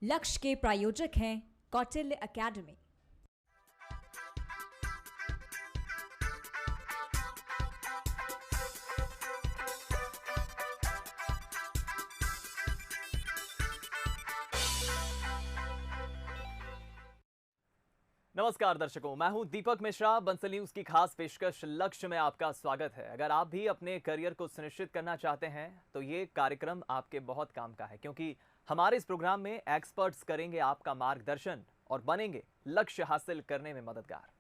लक्ष्य के प्रायोजक हैं कौटिल्य एकेडमी। नमस्कार दर्शकों, मैं हूं दीपक मिश्रा। बंसल न्यूज की खास पेशकश लक्ष्य में आपका स्वागत है। अगर आप भी अपने करियर को सुनिश्चित करना चाहते हैं तो ये कार्यक्रम आपके बहुत काम का है, क्योंकि हमारे इस प्रोग्राम में एक्सपर्ट्स करेंगे आपका मार्गदर्शन और बनेंगे लक्ष्य हासिल करने में मददगार।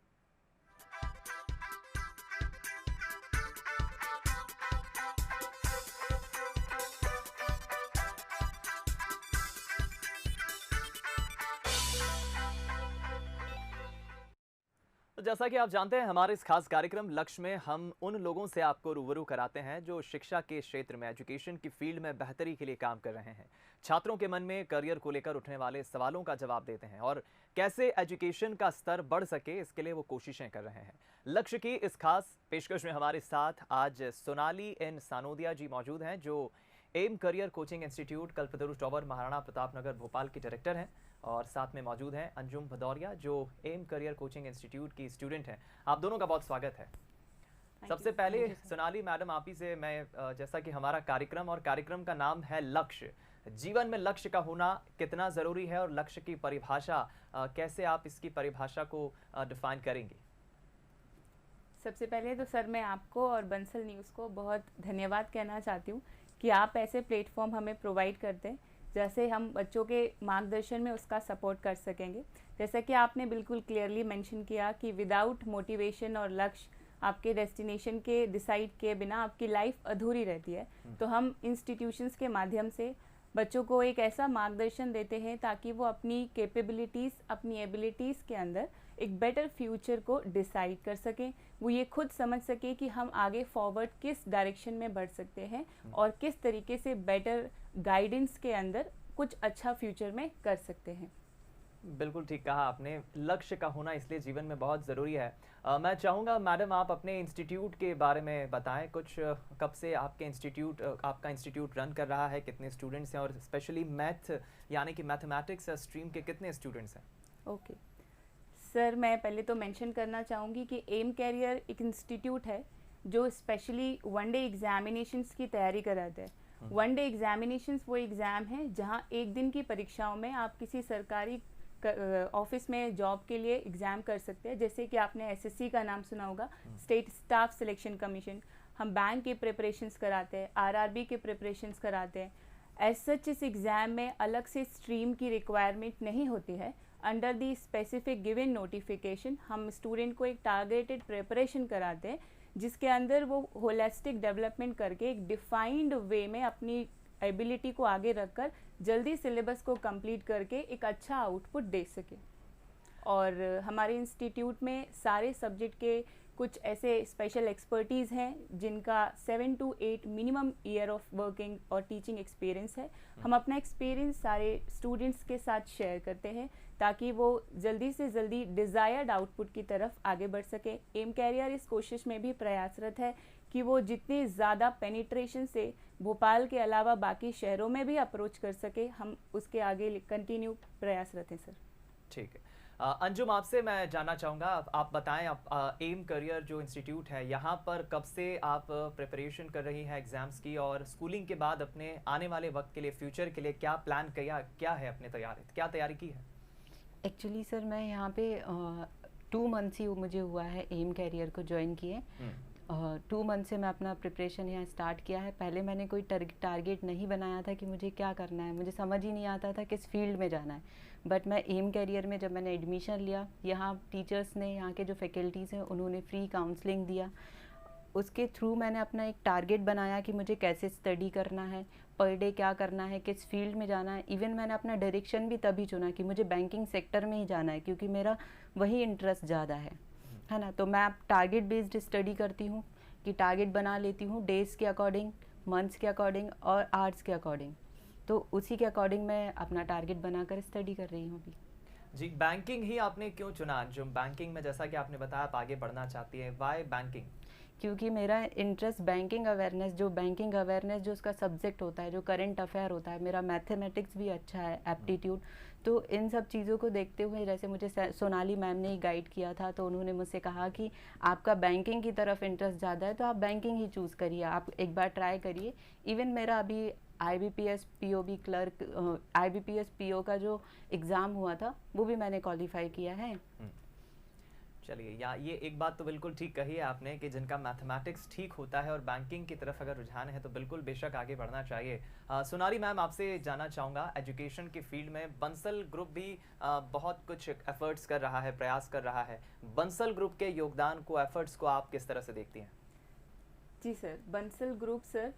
तो जैसा कि आप जानते हैं, हमारे इस खास कार्यक्रम लक्ष्य में हम उन लोगों से आपको रूबरू कराते हैं जो शिक्षा के क्षेत्र में, एजुकेशन की फील्ड में बेहतरी के लिए काम कर रहे हैं। छात्रों के मन में करियर को लेकर उठने वाले सवालों का जवाब देते हैं और कैसे एजुकेशन का स्तर बढ़ सके, इसके लिए वो कोशिशें कर रहे हैं। लक्ष्य की इस खास पेशकश में हमारे साथ आज सोनाली एन सानोदिया जी मौजूद हैं, जो M career coaching institute Kalpataru tower Maharana Pratap Nagar Bhopal की डायरेक्टर हैं। और साथ में मौजूद हैं अंजुम भदौरिया, जो एम करियर कोचिंग इंस्टीट्यूट की स्टूडेंट हैं। आप दोनों का बहुत स्वागत है। सबसे पहले सोनाली मैडम, आप ही से मैं, जैसा कि हमारा कार्यक्रम और कार्यक्रम का नाम है लक्ष्य, जीवन में लक्ष्य का होना कितना ज़रूरी है और लक्ष्य की परिभाषा कैसे आप इसकी परिभाषा को डिफाइन करेंगे? सबसे पहले तो सर, मैं आपको और बंसल न्यूज़ को बहुत धन्यवाद कहना चाहती हूँ कि आप ऐसे प्लेटफॉर्म हमें प्रोवाइड करते हैं जैसे हम बच्चों के मार्गदर्शन में उसका सपोर्ट कर सकेंगे। जैसा कि आपने बिल्कुल क्लियरली मेंशन किया कि विदाउट मोटिवेशन और लक्ष्य, आपके डेस्टिनेशन के डिसाइड किए बिना आपकी लाइफ अधूरी रहती है। तो हम इंस्टीट्यूशंस के माध्यम से बच्चों को एक ऐसा मार्गदर्शन देते हैं ताकि वो अपनी कैपेबिलिटीज़, अपनी एबिलिटीज़ के अंदर एक बेटर फ्यूचर को डिसाइड कर सकें। वो ये खुद समझ सके कि हम आगे फॉरवर्ड किस डायरेक्शन में बढ़ सकते हैं और किस तरीके से बेटर गाइडेंस के अंदर कुछ अच्छा फ्यूचर में कर सकते हैं। बिल्कुल ठीक कहा आपने, लक्ष्य का होना इसलिए जीवन में बहुत ज़रूरी है। मैं चाहूँगा मैडम, आप अपने इंस्टीट्यूट के बारे में बताएं कुछ। कब से आपका इंस्टीट्यूट रन कर रहा है, कितने स्टूडेंट्स हैं और स्पेशली मैथ यानी कि मैथमेटिक्स स्ट्रीम के कितने स्टूडेंट्स हैं? ओके सर, मैं पहले तो मेंशन करना चाहूँगी कि एम कैरियर एक इंस्टीट्यूट है जो स्पेशली वन डे एग्जामिनेशंस की तैयारी कराता है। वन डे एग्जामिनेशंस वो एग्ज़ाम है जहाँ एक दिन की परीक्षाओं में आप किसी सरकारी ऑफिस में जॉब के लिए एग्ज़ाम कर सकते हैं। जैसे कि आपने एसएससी का नाम सुना होगा, स्टेट स्टाफ सिलेक्शन कमीशन। हम बैंक की प्रिपरेशंस कराते हैं, आरआरबी के प्रिपरेशंस कराते हैं। एज सच इस एग्ज़ाम में अलग से स्ट्रीम की रिक्वायरमेंट नहीं होती है। Under the specific given notification हम स्टूडेंट को एक टारगेटेड प्रिपरेशन कराते हैं जिसके अंदर वो होलिस्टिक डेवलपमेंट करके एक डिफाइंड वे में अपनी एबिलिटी को आगे रखकर जल्दी सिलेबस को कंप्लीट करके एक अच्छा आउटपुट दे सके। और हमारे इंस्टीट्यूट में सारे सब्जेक्ट के कुछ ऐसे स्पेशल एक्सपर्टीज़ हैं जिनका 7 to 8 minimum year of working और टीचिंग एक्सपीरियंस है। हम अपना एक्सपीरियंस सारे स्टूडेंट्स के साथ शेयर करते हैं ताकि वो जल्दी से जल्दी डिज़ायर्ड आउटपुट की तरफ आगे बढ़ सके। एम कैरियर इस कोशिश में भी प्रयासरत है कि वो जितनी ज़्यादा पेनिट्रेशन से भोपाल के अलावा बाकी शहरों में भी अप्रोच कर सके, हम उसके आगे कंटिन्यू प्रयासरत हैं सर। ठीक है। अंजुम, आपसे मैं जानना चाहूँगा, आप बताएं, आप एम करियर जो इंस्टीट्यूट है यहाँ पर कब से आप प्रिपरेशन कर रही हैं एग्ज़ाम्स की, और स्कूलिंग के बाद अपने आने वाले वक्त के लिए, फ्यूचर के लिए क्या प्लान किया, क्या है अपने क्या तैयारी की है? एक्चुअली सर, मैं यहाँ पे 2 मंथ्स ही मुझे हुआ है एम कैरियर को ज्वाइन किए। 2 मंथ से मैं अपना प्रिपरेशन यहाँ स्टार्ट किया है। पहले मैंने कोई टारगेट नहीं बनाया था कि मुझे क्या करना है, मुझे समझ ही नहीं आता था किस फील्ड में जाना है। बट मैं एम कैरियर में जब मैंने एडमिशन लिया, यहाँ टीचर्स ने, यहाँ के जो फैकल्टीज़ हैं उन्होंने फ्री काउंसलिंग दिया। उसके थ्रू मैंने अपना एक टारगेट बनाया कि मुझे कैसे स्टडी करना है, पर डे क्या करना है, किस फील्ड में जाना है। इवन मैंने अपना डायरेक्शन भी तभी चुना कि मुझे बैंकिंग सेक्टर में ही जाना है, क्योंकि मेरा वही इंटरेस्ट ज़्यादा है ना। तो मैं अब टारगेट बेस्ड स्टडी करती हूँ कि टारगेट बना लेती हूँ डेज़ के अकॉर्डिंग, मंथ्स के अकॉर्डिंग और आवर्स के अकॉर्डिंग। तो उसी के अकॉर्डिंग मैं अपना टारगेट बनाकर स्टडी कर रही हूँ अभी। जी, बैंकिंग ही आपने क्यों चुना? जो बैंकिंग में, जैसा कि आपने बताया, आप आगे बढ़ना चाहती है, वाई बैंकिंग? क्योंकि मेरा इंटरेस्ट बैंकिंग अवेयरनेस जो उसका सब्जेक्ट होता है, जो करंट अफेयर होता है, मेरा मैथमेटिक्स भी अच्छा है, एप्टीट्यूड, तो इन सब चीज़ों को देखते हुए जैसे मुझे सोनाली मैम ने ही गाइड किया था, तो उन्होंने मुझसे कहा कि आपका बैंकिंग की तरफ इंटरेस्ट ज़्यादा है तो आप बैंकिंग ही चूज़ करिए, आप एक बार ट्राई करिए। इवन मेरा अभी IBPS POB clerk, IBPS PO का जो एग्ज़ाम हुआ था वो भी मैंने क्वालिफाई किया है। चलिए, या ये एक बात तो बिल्कुल ठीक कही है आपने कि जिनका मैथमेटिक्स ठीक होता है और बैंकिंग की तरफ अगर रुझान है तो बिल्कुल बेशक आगे बढ़ना चाहिए। सोनाली मैम, आपसे जानना चाहूँगा, एजुकेशन की फील्ड में बंसल ग्रुप भी बहुत कुछ एफर्ट्स कर रहा है, प्रयास कर रहा है। बंसल ग्रुप के योगदान को, एफर्ट्स को आप किस तरह से देखती हैं? जी sir, Bansal group sir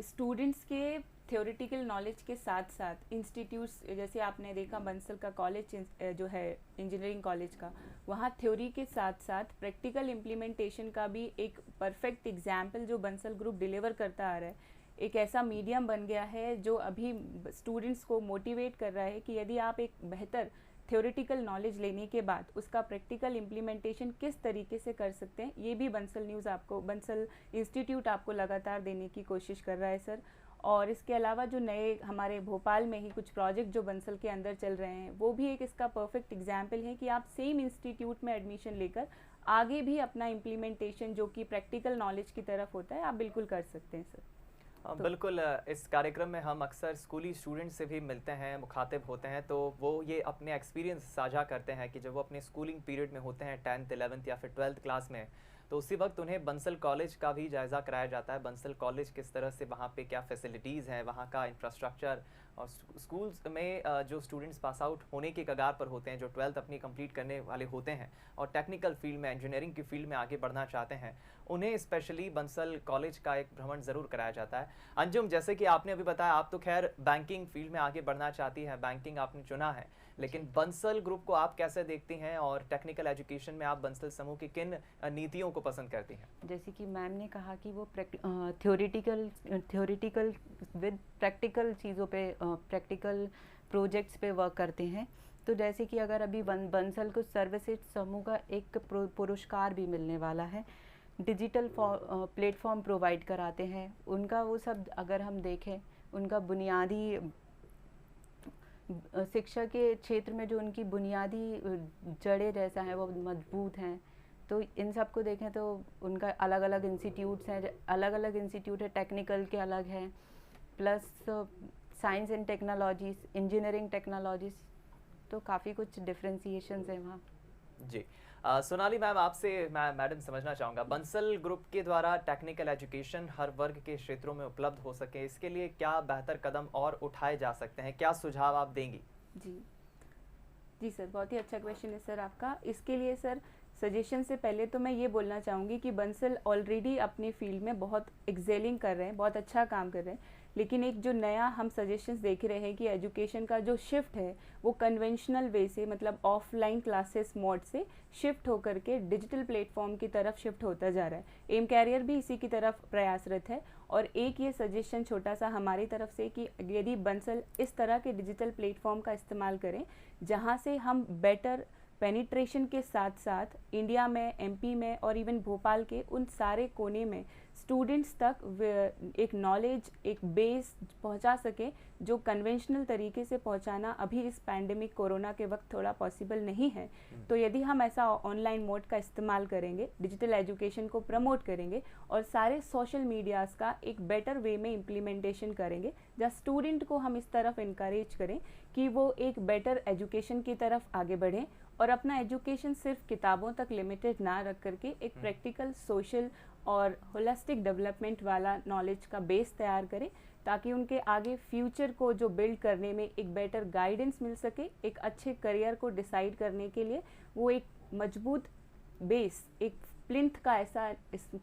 students के थ्योरेटिकल नॉलेज के साथ साथ इंस्टीट्यूट्स, जैसे आपने देखा बंसल का कॉलेज जो है इंजीनियरिंग कॉलेज का, वहाँ थ्योरी के साथ साथ प्रैक्टिकल इम्प्लीमेंटेशन का भी एक परफेक्ट एग्जाम्पल जो बंसल ग्रुप डिलीवर करता आ रहा है। एक ऐसा मीडियम बन गया है जो अभी स्टूडेंट्स को मोटिवेट कर रहा है कि यदि आप एक बेहतर थ्योरेटिकल नॉलेज लेने के बाद उसका प्रैक्टिकल इम्प्लीमेंटेशन किस तरीके से कर सकते हैं, ये भी बंसल इंस्टीट्यूट आपको लगातार देने की कोशिश कर रहा है सर। और इसके अलावा जो नए हमारे भोपाल में ही कुछ प्रोजेक्ट जो बंसल के अंदर चल रहे हैं, वो भी एक इसका परफेक्ट एग्जाम्पल है कि आप सेम इंस्टीट्यूट में एडमिशन लेकर आगे भी अपना इम्प्लीमेंटेशन जो कि प्रैक्टिकल नॉलेज की तरफ होता है, आप बिल्कुल कर सकते हैं सर। बिल्कुल, इस कार्यक्रम में हम अक्सर स्कूली स्टूडेंट से भी मिलते हैं, मुखातिब होते हैं, तो वो ये अपने एक्सपीरियंस साझा करते हैं कि जब वो अपने स्कूलिंग पीरियड में होते हैं 10th 11th या फिर 12th क्लास में, तो उसी वक्त उन्हें बंसल कॉलेज का भी जायज़ा कराया जाता है। बंसल कॉलेज किस तरह से, वहाँ पे क्या फैसिलिटीज़ हैं, वहाँ का इंफ्रास्ट्रक्चर, और स्कूल्स में जो स्टूडेंट्स पास आउट होने के कगार पर होते हैं, जो 12th अपनी कंप्लीट करने वाले होते हैं और टेक्निकल फील्ड में, इंजीनियरिंग की फील्ड में आगे बढ़ना चाहते हैं, उन्हें स्पेशली बंसल कॉलेज का एक भ्रमण ज़रूर कराया जाता है। अंजुम, जैसे कि आपने अभी बताया, आप तो खैर बैंकिंग फील्ड में आगे बढ़ना चाहती हैं, बैंकिंग आपने चुना है, लेकिन बंसल ग्रुप को आप कैसे देखती हैं और टेक्निकल एजुकेशन में आप बंसल समूह की किन नीतियों को पसंद करती हैं? जैसे कि मैम ने कहा कि वो थ्योरेटिकल विद प्रैक्टिकल चीज़ों पे, प्रैक्टिकल प्रोजेक्ट्स पे वर्क करते हैं। तो जैसे कि अगर अभी बंसल को सर्वश्रेष्ठ समूह का एक पुरस्कार भी मिलने वाला है, डिजिटल प्लेटफॉर्म प्रोवाइड कराते हैं। उनका वो सब अगर हम देखें, उनका बुनियादी शिक्षा के क्षेत्र में जो उनकी बुनियादी जड़ें जैसा है वो मजबूत हैं। तो इन सब को देखें तो उनका अलग अलग इंस्टीट्यूट्स हैं, अलग अलग इंस्टीट्यूट है, टेक्निकल के अलग हैं, plus science and technologies, engineering technologies, तो काफ़ी कुछ डिफ्रेंसिएशंस हैं वहाँ। जी, सोनाली मैम, आपसे मैं मैडम समझना चाहूँगा, बंसल ग्रुप के द्वारा टेक्निकल एजुकेशन हर वर्ग के क्षेत्रों में उपलब्ध हो सके, इसके लिए क्या बेहतर कदम और उठाए जा सकते हैं, क्या सुझाव आप देंगी? जी सर, बहुत ही अच्छा क्वेश्चन है सर आपका। इसके लिए सर सजेशन से पहले तो मैं ये बोलना चाहूँगी कि बंसल ऑलरेडी अपनी फील्ड में बहुत एक्सेलिंग कर रहे हैं, बहुत अच्छा काम कर रहे हैं, लेकिन एक जो नया हम सजेशंस देख रहे हैं कि एजुकेशन का जो शिफ्ट है वो कन्वेंशनल वे से, मतलब ऑफलाइन क्लासेस मोड से शिफ्ट होकर के डिजिटल प्लेटफॉर्म की तरफ शिफ्ट होता जा रहा है। एम कैरियर भी इसी की तरफ प्रयासरत है। और एक ये सजेशन छोटा सा हमारी तरफ से कि यदि बंसल इस तरह के डिजिटल प्लेटफॉर्म का इस्तेमाल करें जहाँ से हम बेटर पेनिट्रेशन के साथ साथ इंडिया में, MP में और इवन भोपाल के उन सारे कोने में स्टूडेंट्स तक एक नॉलेज, एक बेस पहुंचा सके जो कन्वेंशनल तरीके से पहुंचाना अभी इस पैंडेमिक कोरोना के वक्त थोड़ा पॉसिबल नहीं है। तो यदि हम ऐसा ऑनलाइन मोड का इस्तेमाल करेंगे, डिजिटल एजुकेशन को प्रमोट करेंगे और सारे सोशल मीडियाज़ का एक बेटर वे में इम्प्लीमेंटेशन करेंगे, जहाँ स्टूडेंट को हम इस तरफ इनकरेज करें कि वो एक बेटर एजुकेशन की तरफ आगे बढ़ें और अपना एजुकेशन सिर्फ किताबों तक लिमिटेड ना रख करके एक प्रैक्टिकल, सोशल और होलिस्टिक डेवलपमेंट वाला नॉलेज का बेस तैयार करें, ताकि उनके आगे फ्यूचर को जो बिल्ड करने में एक बेटर गाइडेंस मिल सके, एक अच्छे करियर को डिसाइड करने के लिए वो एक मजबूत बेस, एक प्लिंथ का ऐसा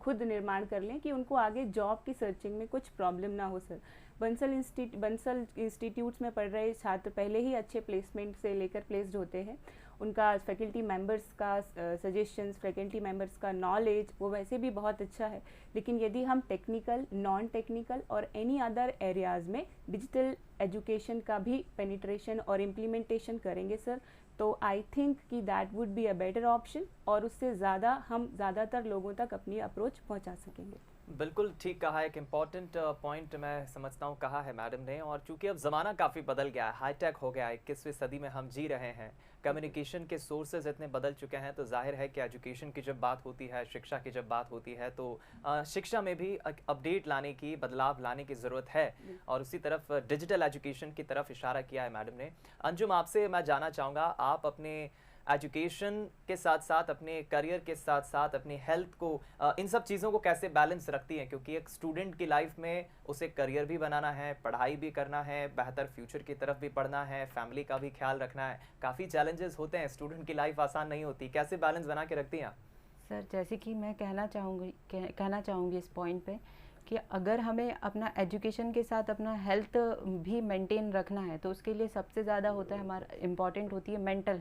खुद निर्माण कर लें कि उनको आगे जॉब की सर्चिंग में कुछ प्रॉब्लम ना हो सर। बंसल इंस्टीट्यूट्स में पढ़ रहे छात्र पहले ही अच्छे प्लेसमेंट से लेकर प्लेस्ड होते हैं। उनका फैकल्टी मेंबर्स का सजेशंस, फैकल्टी मेंबर्स का नॉलेज वो वैसे भी बहुत अच्छा है। लेकिन यदि हम टेक्निकल, नॉन टेक्निकल और एनी अदर एरियाज़ में डिजिटल एजुकेशन का भी पेनिट्रेशन और इम्प्लीमेंटेशन करेंगे सर, तो आई थिंक कि that would be a better option और उससे ज़्यादा हम ज़्यादातर लोगों तक अपनी अप्रोच पहुंचा सकेंगे। बिल्कुल ठीक कहा, एक इम्पॉर्टेंट पॉइंट मैं समझता हूँ कहा है मैडम ने। और चूंकि अब ज़माना काफ़ी बदल गया है, हाईटेक हो गया है, 21वीं सदी में हम जी रहे हैं, कम्युनिकेशन के सोर्सेज इतने बदल चुके हैं, तो जाहिर है कि एजुकेशन की जब बात होती है, शिक्षा की जब बात होती है, तो शिक्षा में भी अपडेट लाने की, बदलाव लाने की ज़रूरत है। और उसी तरफ डिजिटल एजुकेशन की तरफ इशारा किया है मैडम ने। अंजुम, आपसे मैं जानना चाहूँगा, आप अपने एजुकेशन के साथ साथ, अपने करियर के साथ साथ, अपनी हेल्थ को, इन सब चीज़ों को कैसे बैलेंस रखती हैं? क्योंकि एक स्टूडेंट की लाइफ में उसे करियर भी बनाना है, पढ़ाई भी करना है, बेहतर फ्यूचर की तरफ भी पढ़ना है, फैमिली का भी ख्याल रखना है, काफ़ी चैलेंजेस होते हैं, स्टूडेंट की लाइफ आसान नहीं होती। कैसे बैलेंस बना के रखती हैं आप? सर, जैसे कि मैं कहना चाहूँगी इस पॉइंट पे कि अगर हमें अपना एजुकेशन के साथ अपना हेल्थ भी मेंटेन रखना है, तो उसके लिए सबसे ज़्यादा होता है, हमारा इम्पॉर्टेंट होती है मेंटल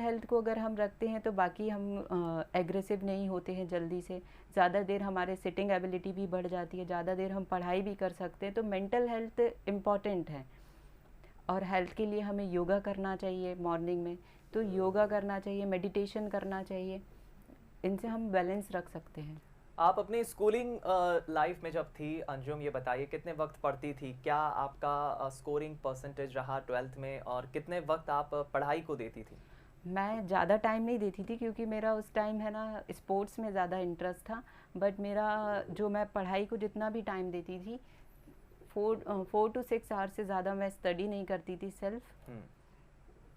हेल्थ को अगर हम रखते हैं तो बाकी हम एग्रेसिव नहीं होते हैं जल्दी से, ज़्यादा देर हमारे सिटिंग एबिलिटी भी बढ़ जाती है, ज़्यादा देर हम पढ़ाई भी कर सकते हैं। तो मेंटल हेल्थ इम्पॉर्टेंट है और हेल्थ के लिए हमें योगा करना चाहिए मॉर्निंग में, तो योगा करना चाहिए, मेडिटेशन करना चाहिए, इनसे हम बैलेंस रख सकते हैं। आप अपनी स्कूलिंग लाइफ में जब थी अंजुम, ये बताइए कितने वक्त पढ़ती थी? क्या आपका स्कोरिंग परसेंटेज रहा 12th में, और कितने वक्त आप पढ़ाई को देती थी? मैं ज़्यादा टाइम नहीं देती थी क्योंकि मेरा उस टाइम है ना स्पोर्ट्स में ज़्यादा इंटरेस्ट था, बट मेरा जो मैं पढ़ाई को जितना भी टाइम देती थी 4 to 6 आवर्स से ज़्यादा मैं स्टडी नहीं करती थी सेल्फ,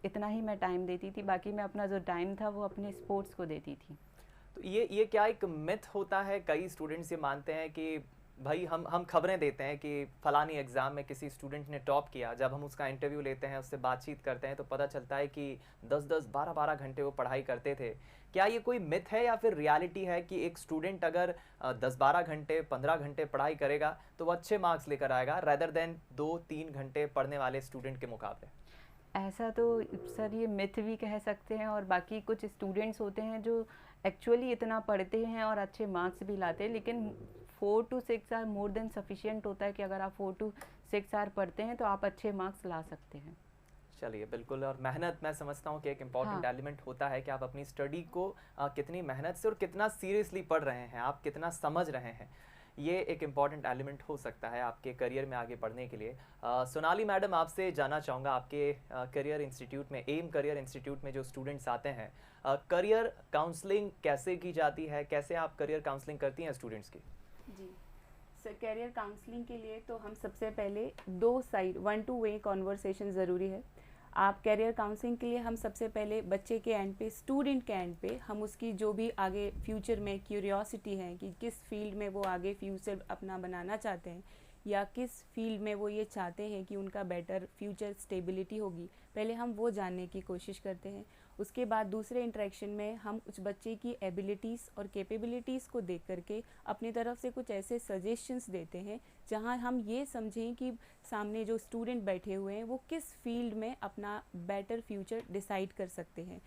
इतना ही मैं टाइम देती थी, बाकी मैं अपना जो टाइम था वो अपने स्पोर्ट्स को देती थी। तो ये क्या एक मिथ होता है? कई स्टूडेंट्स ये मानते हैं कि भाई हम खबरें देते हैं कि फलानी एग्ज़ाम में किसी स्टूडेंट ने टॉप किया, जब हम उसका इंटरव्यू लेते हैं, उससे बातचीत करते हैं, तो पता चलता है कि 10-10, 12-12 घंटे वो पढ़ाई करते थे। क्या ये कोई मिथ है या फिर रियलिटी है कि एक स्टूडेंट अगर 10-12 घंटे, 15 घंटे पढ़ाई करेगा तो वो अच्छे मार्क्स लेकर आएगा, रेदर देन 2-3 घंटे पढ़ने वाले स्टूडेंट के मुकाबले? ऐसा तो सर ये मिथ भी कह सकते हैं, और बाकी कुछ स्टूडेंट्स होते हैं जो एक्चुअली इतना पढ़ते हैं और अच्छे मार्क्स भी लाते हैं, लेकिन 4 to 6 hour more than sufficient होता है कि अगर आप 4 to 6 आवर पढ़ते हैं तो आप अच्छे मार्क्स ला सकते हैं। चलिए, बिल्कुल। और मेहनत, मैं समझता हूँ कि एक इम्पॉर्टेंट एलिमेंट होता है कि आप अपनी स्टडी को कितनी मेहनत से और कितना सीरियसली पढ़ रहे हैं, आप कितना समझ रहे हैं, ये एक इम्पॉर्टेंट एलिमेंट हो सकता है आपके करियर में आगे बढ़ने के लिए। सोनाली मैडम, आपसे जानना चाहूँगा, आपके करियर इंस्टीट्यूट में, एम करियर इंस्टीट्यूट में जो स्टूडेंट्स आते हैं, करियर काउंसलिंग कैसे की जाती है? कैसे आप करियर काउंसलिंग करती हैं स्टूडेंट्स की? जी सर, करियर काउंसलिंग के लिए तो हम सबसे पहले 2 साइड 1 to वे कॉन्वर्सेशन ज़रूरी है। आप करियर काउंसलिंग के लिए हम सबसे पहले बच्चे के एंड पे, स्टूडेंट के एंड पे, हम उसकी जो भी आगे फ्यूचर में क्यूरियोसिटी है कि किस फील्ड में वो आगे फ्यूचर अपना बनाना चाहते हैं, या किस फील्ड में वो ये चाहते हैं कि उनका बेटर फ्यूचर स्टेबिलिटी होगी, पहले हम वो जानने की कोशिश करते हैं। उसके बाद दूसरे इंटरेक्शन में हम उस बच्चे की एबिलिटीज़ और कैपेबिलिटीज़ को देख करके अपनी तरफ से कुछ ऐसे सजेशंस देते हैं जहां हम ये समझें कि सामने जो स्टूडेंट बैठे हुए हैं वो किस फील्ड में अपना बेटर फ्यूचर डिसाइड कर सकते हैं।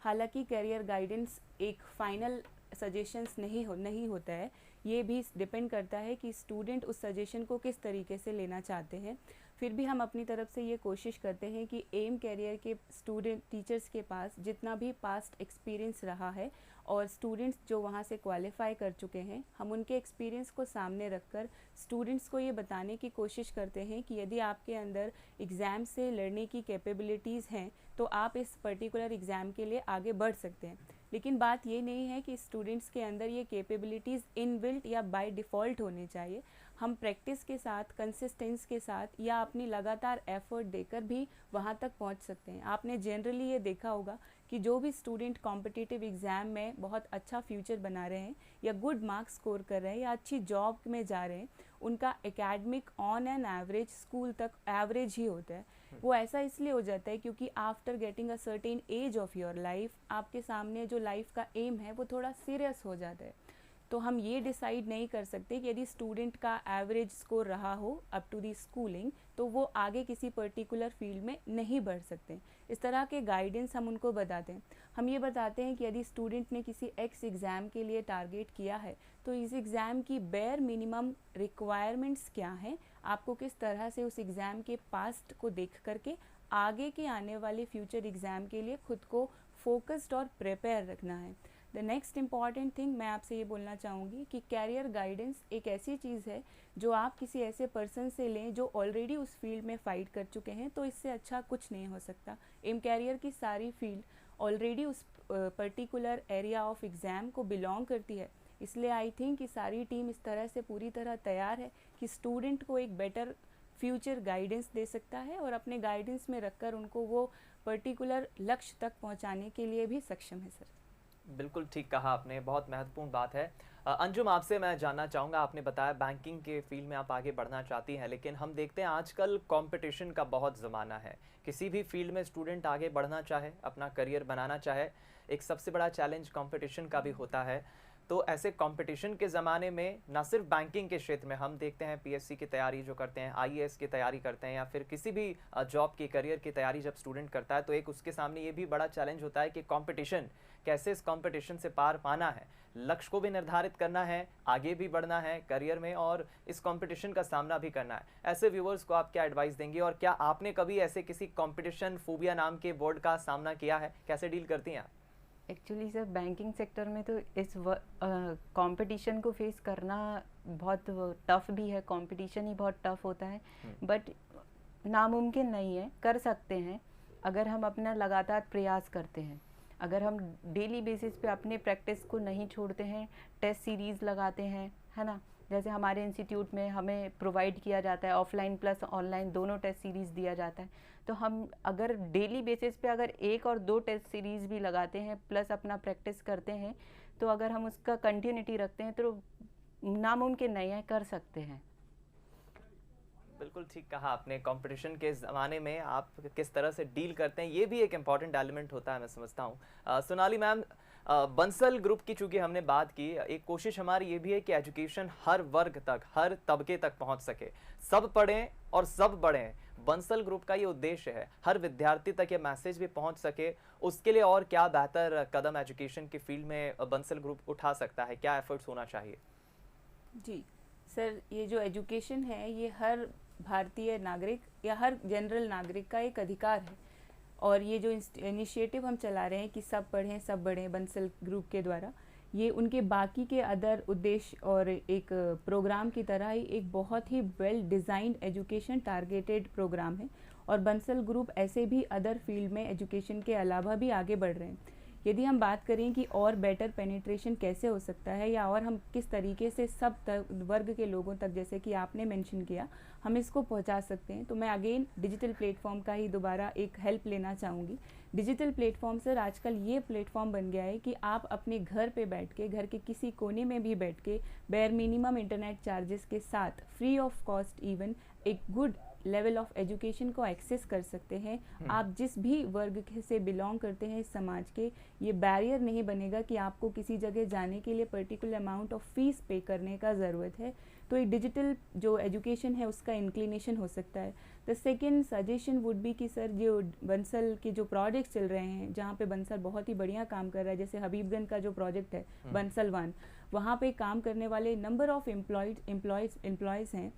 हालांकि करियर गाइडेंस एक फाइनल सजेशंस नहीं होता है, ये भी डिपेंड करता है कि स्टूडेंट उस सजेशन को किस तरीके से लेना चाहते हैं। फिर भी हम अपनी तरफ से ये कोशिश करते हैं कि एम कैरियर के स्टूडेंट टीचर्स के पास जितना भी पास्ट एक्सपीरियंस रहा है और स्टूडेंट्स जो वहाँ से क्वालिफाई कर चुके हैं, हम उनके एक्सपीरियंस को सामने रखकर स्टूडेंट्स को ये बताने की कोशिश करते हैं कि यदि आपके अंदर एग्ज़ाम से लड़ने की कैपेबिलिटीज़ हैं तो आप इस पर्टिकुलर एग्ज़ाम के लिए आगे बढ़ सकते हैं। लेकिन बात ये नहीं है कि स्टूडेंट्स के अंदर ये कैपेबिलिटीज़ इनबिल्ट या बाय डिफ़ॉल्ट होनी चाहिए। हम प्रैक्टिस के साथ, कंसिस्टेंस के साथ या अपनी लगातार एफर्ट देकर भी वहाँ तक पहुँच सकते हैं। आपने जनरली ये देखा होगा कि जो भी स्टूडेंट कॉम्पिटिटिव एग्ज़ाम में बहुत अच्छा फ्यूचर बना रहे हैं या गुड मार्क्स स्कोर कर रहे हैं या अच्छी जॉब में जा रहे हैं, उनका academic on an average school तक एवरेज ही होता है। वो ऐसा इसलिए हो जाता है क्योंकि after getting a certain age of your life, आपके सामने जो लाइफ का एम है वो थोड़ा सीरियस हो जाता है। तो हम ये डिसाइड नहीं कर सकते कि यदि स्टूडेंट का एवरेज स्कोर रहा हो अप टू दी स्कूलिंग तो वो आगे किसी पर्टिकुलर फील्ड में नहीं बढ़ सकते। इस तरह के गाइडेंस हम उनको बताते हैं। हम ये बताते हैं कि यदि स्टूडेंट ने किसी एक्स एग्ज़ाम के लिए टारगेट किया है तो इस एग्ज़ाम की बेयर मिनिमम रिक्वायरमेंट्स क्या हैं, आपको किस तरह से उस एग्ज़ाम के पास्ट को देख करके आगे के आने वाले फ्यूचर एग्ज़ाम के लिए खुद को फोकस्ड और प्रिपेयर रखना है। द नेक्स्ट इम्पॉर्टेंट थिंग मैं आपसे ये बोलना चाहूँगी कि कैरियर गाइडेंस एक ऐसी चीज़ है जो आप किसी ऐसे पर्सन से लें जो ऑलरेडी उस फील्ड में फ़ाइट कर चुके हैं, तो इससे अच्छा कुछ नहीं हो सकता। एम कैरियर की सारी फील्ड ऑलरेडी उस पर्टिकुलर एरिया ऑफ एग्ज़ाम को बिलोंग करती है, इसलिए आई थिंक कि सारी टीम इस तरह से पूरी तरह तैयार है कि स्टूडेंट को एक बेटर फ्यूचर गाइडेंस दे सकता है और अपने गाइडेंस में रखकर उनको वो पर्टिकुलर लक्ष्य तक पहुंचाने के लिए भी सक्षम है। सर बिल्कुल ठीक कहा आपने, बहुत महत्वपूर्ण बात है। अंजुम, आपसे मैं जानना चाहूँगा, आपने बताया बैंकिंग के फील्ड में आप आगे बढ़ना चाहती हैं, लेकिन हम देखते हैं आजकल कंपटीशन का बहुत ज़माना है। किसी भी फील्ड में स्टूडेंट आगे बढ़ना चाहे, अपना करियर बनाना चाहे, एक सबसे बड़ा चैलेंज कंपटीशन का भी होता है। तो ऐसे कंपटीशन के ज़माने में न सिर्फ बैंकिंग के क्षेत्र में हम देखते हैं पीएससी की तैयारी जो करते हैं, आईएएस की तैयारी करते हैं, या फिर किसी भी जॉब की करियर की तैयारी जब स्टूडेंट करता है तो एक उसके सामने ये भी बड़ा चैलेंज होता है कि कंपटीशन, कैसे इस कंपटीशन से पार पाना है, लक्ष्य को भी निर्धारित करना है, आगे भी बढ़ना है करियर में और इस कंपटीशन का सामना भी करना है। ऐसे व्यूअर्स को आप क्या एडवाइस देंगे और क्या आपने कभी ऐसे किसी कंपटीशन फोबिया नाम के वर्ड का सामना किया है, कैसे डील करती हैं आप? एक्चुअली सर बैंकिंग सेक्टर में तो इस कंपटीशन को फेस करना बहुत टफ भी है, कंपटीशन ही बहुत टफ होता है, बट नामुमकिन नहीं है, कर सकते हैं अगर हम अपना लगातार प्रयास करते हैं। अगर हम डेली बेसिस पे अपने प्रैक्टिस को नहीं छोड़ते हैं, टेस्ट सीरीज़ लगाते हैं, है ना, जैसे हमारे इंस्टीट्यूट में हमें प्रोवाइड किया जाता है ऑफलाइन प्लस ऑनलाइन दोनों टेस्ट सीरीज़ दिया जाता है, तो हम अगर डेली बेसिस पे अगर 1 और 2 टेस्ट सीरीज़ भी लगाते हैं प्लस अपना प्रैक्टिस करते हैं, तो अगर हम उसका कंटिन्यूटी रखते हैं तो नामुमकिन नहीं है, कर सकते हैं। बिल्कुल ठीक कहा आपने, कंपटीशन के ज़माने में आप किस तरह से डील करते हैं ये भी एक इम्पॉर्टेंट एलिमेंट होता है, मैं समझता हूँ। सोनाली मैम, बंसल ग्रुप की चूँकि हमने बात की, एक कोशिश हमारी ये भी है कि एजुकेशन हर वर्ग तक, हर तबके तक पहुँच सके, सब पढ़ें और सब बढ़ें। बंसल ग्रुप का ये उद्देश्य है, हर विद्यार्थी तक ये मैसेज भी पहुँच सके। उसके लिए और क्या बेहतर कदम एजुकेशन की फील्ड में बंसल ग्रुप उठा सकता है, क्या एफर्ट्स होना चाहिए? जी सर, ये जो एजुकेशन है ये हर भारतीय नागरिक या हर जनरल नागरिक का एक अधिकार है, और ये जो इनिशिएटिव हम चला रहे हैं कि सब पढ़ें सब बढ़ें बंसल ग्रुप के द्वारा, ये उनके बाकी के अदर उद्देश्य और एक प्रोग्राम की तरह ही एक बहुत ही well designed education targeted program है। और बंसल ग्रुप ऐसे भी अदर फील्ड में एजुकेशन के अलावा भी आगे बढ़ रहे हैं। यदि हम बात करें कि और बेटर पेनिट्रेशन कैसे हो सकता है या और हम किस तरीके से सब वर्ग के लोगों तक, जैसे कि आपने मेंशन किया, हम इसको पहुंचा सकते हैं, तो मैं अगेन डिजिटल प्लेटफॉर्म का ही दोबारा एक हेल्प लेना चाहूँगी। डिजिटल प्लेटफॉर्म सर आजकल ये प्लेटफॉर्म बन गया है कि आप अपने घर पे बैठ के, घर के किसी कोने में भी बैठ के, बेयर मिनिमम इंटरनेट चार्जेस के साथ, फ्री ऑफ कॉस्ट इवन, एक गुड लेवल ऑफ एजुकेशन को एक्सेस कर सकते हैं। आप जिस भी वर्ग से बिलोंग करते हैं इस समाज के, ये बैरियर नहीं बनेगा कि आपको किसी जगह जाने के लिए पर्टिकुलर अमाउंट ऑफ फीस पे करने का ज़रूरत है। तो एक डिजिटल जो एजुकेशन है उसका इंक्लिनेशन हो सकता है। The second suggestion would be कि सर जो बंसल के जो प्रोजेक्ट्स चल रहे हैं, जहाँ पे बंसल बहुत ही बढ़िया काम कर रहा है, जैसे हबीबगंज का जो प्रोजेक्ट है बंसल 1, वहाँ पे काम करने वाले नंबर ऑफ एम्प्लॉयज़ हैं,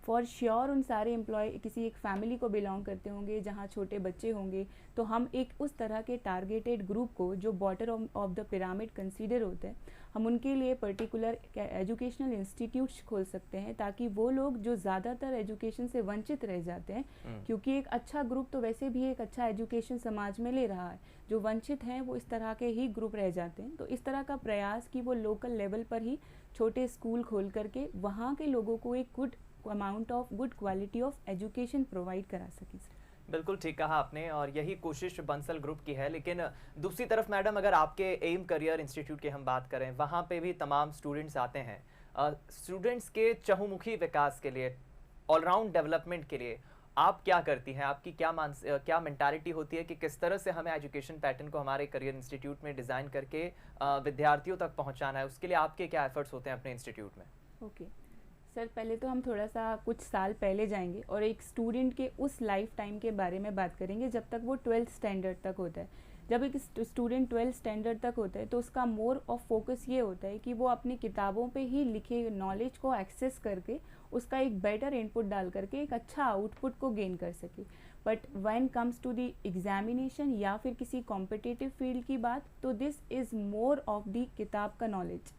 फॉर श्योर उन सारे एम्प्लॉय किसी एक फैमिली को बिलोंग करते होंगे जहाँ छोटे बच्चे होंगे। तो हम एक उस तरह के टारगेटेड ग्रुप को जो bottom of the pyramid consider होते हैं, हम उनके लिए पर्टिकुलर एजुकेशनल इंस्टीट्यूट्स खोल सकते हैं, ताकि वो लोग जो ज़्यादातर एजुकेशन से वंचित रह जाते हैं, क्योंकि एक अच्छा ग्रुप तो वैसे भी एक अच्छा एजुकेशन समाज में ले रहा है, जो वंचित हैं वो इस तरह के ही ग्रुप रह जाते हैं। तो इस तरह का प्रयास कि वो लोकल लेवल पर ही छोटे स्कूल खोल करके वहाँ के लोगों को एक good amount of good quality of education provide करा सकें। बिल्कुल ठीक कहा आपने, और यही कोशिश बंसल ग्रुप की है। लेकिन दूसरी तरफ मैडम, अगर आपके एम करियर इंस्टीट्यूट की हम बात करें, वहाँ पे भी तमाम स्टूडेंट्स आते हैं। स्टूडेंट्स के चहुमुखी विकास के लिए, ऑलराउंड डेवलपमेंट के लिए आप क्या करती हैं, आपकी क्या मेंटालिटी होती है कि किस तरह से हमें एजुकेशन पैटर्न को हमारे करियर इंस्टीट्यूट में डिज़ाइन करके विद्यार्थियों तक पहुंचाना है, उसके लिए आपके क्या एफर्ट्स होते हैं अपने इंस्टीट्यूट में? ओके सर, पहले तो हम थोड़ा सा कुछ साल पहले जाएंगे और एक स्टूडेंट के उस लाइफ टाइम के बारे में बात करेंगे जब तक वो 12th स्टैंडर्ड तक होता है। जब एक स्टूडेंट 12th स्टैंडर्ड तक होता है तो उसका मोर ऑफ फोकस ये होता है कि वो अपनी किताबों पे ही लिखे नॉलेज को एक्सेस करके उसका एक बेटर इनपुट डाल करके एक अच्छा आउटपुट को गेन कर सके। But when comes to the examination या फिर किसी कॉम्पिटिटिव फील्ड की बात, तो this is more of the किताब का नॉलेज।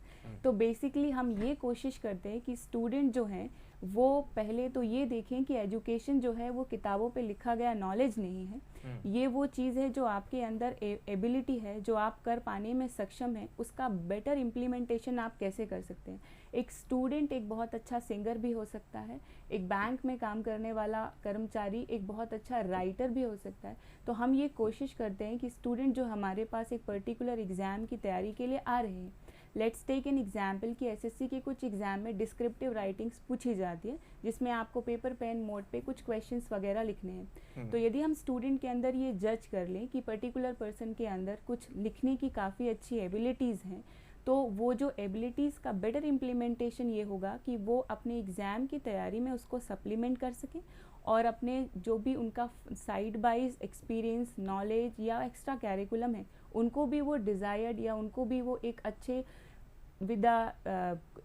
तो बेसिकली हम ये कोशिश करते हैं कि स्टूडेंट जो हैं वो पहले तो ये देखें कि एजुकेशन जो है वो किताबों पे लिखा गया नॉलेज नहीं है, ये वो चीज़ है जो आपके अंदर एबिलिटी है, जो आप कर पाने में सक्षम है, उसका बेटर इम्प्लीमेंटेशन आप कैसे कर सकते हैं। एक स्टूडेंट एक बहुत अच्छा सिंगर भी हो सकता है, एक बैंक में काम करने वाला कर्मचारी एक बहुत अच्छा राइटर भी हो सकता है। तो हम ये कोशिश करते हैं कि स्टूडेंट जो हमारे पास एक पर्टिकुलर एग्ज़ाम की तैयारी के लिए आ रहे हैं, लेट्स टेक एन एग्जाम्पल कि एसएससी के कुछ एग्जाम में डिस्क्रिप्टिव राइटिंग्स पूछी जाती है जिसमें आपको पेपर पेन मोड पे कुछ क्वेश्चंस वगैरह लिखने हैं। तो यदि हम स्टूडेंट के अंदर ये जज कर लें कि पर्टिकुलर पर्सन के अंदर कुछ लिखने की काफ़ी अच्छी एबिलिटीज़ हैं, तो वो जो एबिलिटीज़ का बेटर इम्प्लीमेंटेशन ये होगा कि वो अपने एग्ज़ाम की तैयारी में उसको सप्लीमेंट कर सकें और अपने जो भी उनका साइड बाइज एक्सपीरियंस, नॉलेज या एक्स्ट्रा कैरिकुलम है, उनको भी वो डिज़ायर्ड या उनको भी वो एक अच्छे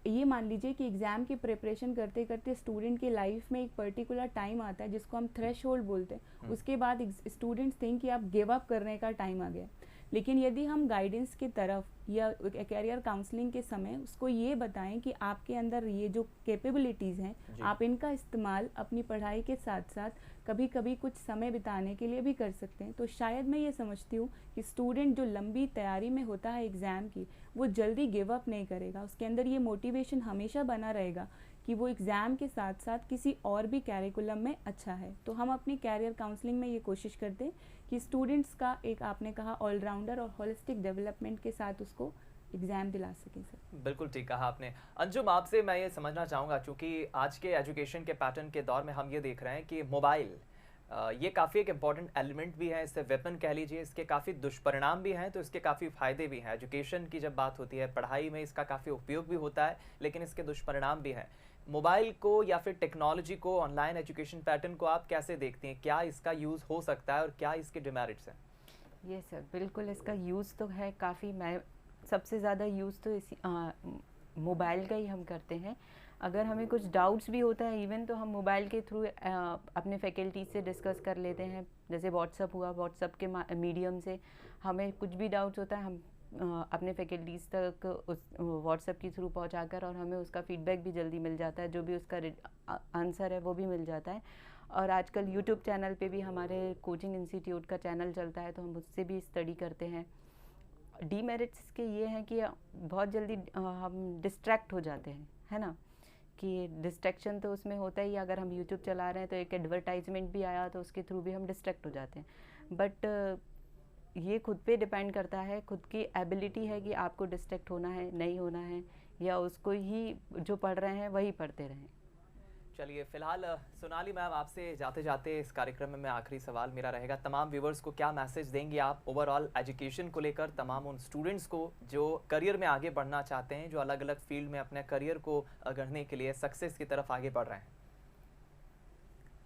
ये मान लीजिए कि एग्ज़ाम की प्रिपरेशन करते करते स्टूडेंट की लाइफ में एक पर्टिकुलर टाइम आता है जिसको हम थ्रेशोल्ड बोलते हैं। उसके बाद स्टूडेंट्स थिंक कि आप गिव अप करने का टाइम आ गया। लेकिन यदि हम गाइडेंस की तरफ या कैरियर काउंसलिंग के समय उसको ये बताएं कि आपके अंदर ये जो कैपेबिलिटीज़ हैं, आप इनका इस्तेमाल अपनी पढ़ाई के साथ साथ कभी कभी कुछ समय बिताने के लिए भी कर सकते हैं, तो शायद मैं ये समझती हूँ कि स्टूडेंट जो लंबी तैयारी में होता है एग्ज़ाम की, वो जल्दी गिव अप नहीं करेगा। उसके अंदर ये मोटिवेशन हमेशा बना रहेगा कि वो एग्ज़ाम के साथ साथ किसी और भी कैरिकुलम में अच्छा है। तो हम अपनी कैरियर काउंसलिंग में ये कोशिश करते हैं कि स्टूडेंट्स का एक, आपने कहा, ऑलराउंडर और होलिस्टिक डेवलपमेंट के साथ उसको एग्ज़ाम दिला सकें। सर बिल्कुल ठीक कहा आपने। अंजुम, आपसे मैं ये समझना चाहूँगा, चूँकि आज के एजुकेशन के पैटर्न के दौर में हम ये देख रहे हैं कि मोबाइल ये काफ़ी एक इम्पॉर्टेंट एलिमेंट भी है, इससे वेपन कह लीजिए, इसके काफ़ी दुष्परिणाम भी हैं तो इसके काफ़ी फ़ायदे भी हैं। एजुकेशन की जब बात होती है, पढ़ाई में इसका काफ़ी उपयोग भी होता है, लेकिन इसके दुष्परिणाम भी हैं। मोबाइल को या फिर टेक्नोलॉजी को, ऑनलाइन एजुकेशन पैटर्न को आप कैसे देखती हैं? क्या इसका यूज़ हो सकता है और क्या इसके डिमेरिट्स हैं? ये सर बिल्कुल इसका यूज़ तो है काफ़ी। मैं सबसे ज़्यादा यूज़ तो इसी मोबाइल का ही हम करते हैं। अगर हमें कुछ डाउट्स भी होता है इवन, तो हम मोबाइल के थ्रू अपने फैकल्टी से डिस्कस कर लेते हैं। जैसे व्हाट्सअप हुआ, व्हाट्सअप के मीडियम से हमें कुछ भी डाउट्स होता है, हम अपने फैकल्टीज़ तक उस व्हाट्सएप के थ्रू पहुंचाकर, और हमें उसका फीडबैक भी जल्दी मिल जाता है, जो भी उसका आंसर है वो भी मिल जाता है। और आजकल यूट्यूब चैनल पे भी हमारे कोचिंग इंस्टीट्यूट का चैनल चलता है, तो हम उससे भी स्टडी करते हैं। डीमेरिट्स के ये हैं कि बहुत जल्दी हम डिस्ट्रैक्ट हो जाते हैं, है ना, कि डिस्ट्रैक्शन तो उसमें होता ही। अगर हम यूट्यूब चला रहे हैं तो एक एडवर्टाइजमेंट भी आया तो उसके थ्रू भी हम डिस्ट्रैक्ट हो जाते हैं। बट ये खुद पे डिपेंड करता है, खुद की एबिलिटी है कि आपको डिस्ट्रैक्ट होना है, नहीं होना है, या उसको ही जो पढ़ रहे हैं वही पढ़ते रहें। चलिए, फिलहाल सोनाली मैम, आपसे जाते जाते इस कार्यक्रम में आखिरी सवाल मेरा रहेगा, तमाम व्यूवर्स को क्या मैसेज देंगे आप ओवरऑल एजुकेशन को लेकर, तमाम उन स्टूडेंट्स को जो करियर में आगे बढ़ना चाहते हैं, जो अलग अलग फील्ड में अपने करियर को गढ़ने के लिए सक्सेस की तरफ आगे बढ़ रहे हैं?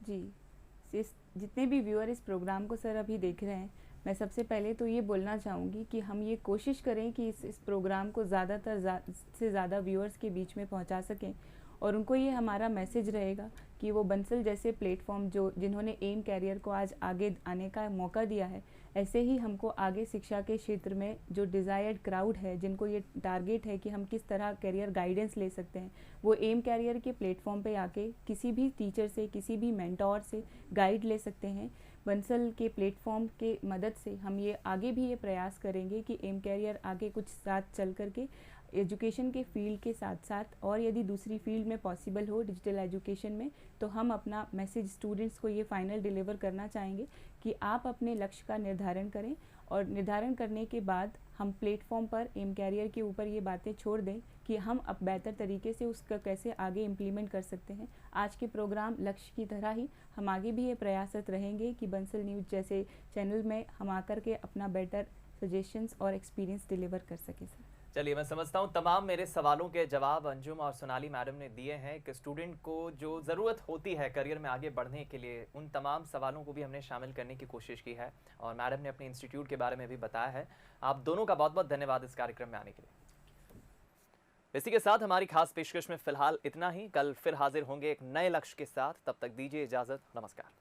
जी, जितने भी व्यूअर इस प्रोग्राम को सर अभी देख रहे हैं, मैं सबसे पहले तो ये बोलना चाहूँगी कि हम ये कोशिश करें कि इस प्रोग्राम को ज़्यादातर से ज़्यादा व्यूअर्स के बीच में पहुँचा सकें, और उनको ये हमारा मैसेज रहेगा कि वो बंसल जैसे प्लेटफॉर्म जिन्होंने एम कैरियर को आज आगे आने का मौका दिया है, ऐसे ही हमको आगे शिक्षा के क्षेत्र में जो डिज़ायर्ड क्राउड है, जिनको ये टारगेट है कि हम किस तरह कैरियर गाइडेंस ले सकते हैं, वो एम कैरियर के प्लेटफॉर्म पे आके किसी भी टीचर से, किसी भी मेंटोर से गाइड ले सकते हैं। बंसल के प्लेटफॉर्म के मदद से हम ये आगे भी ये प्रयास करेंगे कि एम कैरियर आगे कुछ साथ चल करके एजुकेशन के फील्ड के साथ साथ, और यदि दूसरी फील्ड में पॉसिबल हो डिजिटल एजुकेशन में, तो हम अपना मैसेज स्टूडेंट्स को ये फाइनल डिलीवर करना चाहेंगे कि आप अपने लक्ष्य का निर्धारण करें, और निर्धारण करने के बाद हम प्लेटफॉर्म पर एम कैरियर के ऊपर ये बातें छोड़ दें कि हम अब बेहतर तरीके से उसका कैसे आगे इम्प्लीमेंट कर सकते हैं। आज के प्रोग्राम लक्ष्य की तरह ही हम आगे भी ये प्रयासरत रहेंगे कि बंसल न्यूज़ जैसे चैनल में हम आकर के अपना बेटर सजेशंस और एक्सपीरियंस डिलीवर कर सकें सर। चलिए, मैं समझता हूँ तमाम मेरे सवालों के जवाब अंजुम और सोनाली मैडम ने दिए हैं कि स्टूडेंट को जो ज़रूरत होती है करियर में आगे बढ़ने के लिए, उन तमाम सवालों को भी हमने शामिल करने की कोशिश की है और मैडम ने अपने इंस्टीट्यूट के बारे में भी बताया है। आप दोनों का बहुत बहुत धन्यवाद इस कार्यक्रम में आने के लिए। इसी के साथ हमारी खास पेशकश में फिलहाल इतना ही। कल फिर हाजिर होंगे एक नए लक्ष्य के साथ। तब तक दीजिए इजाज़त। नमस्कार।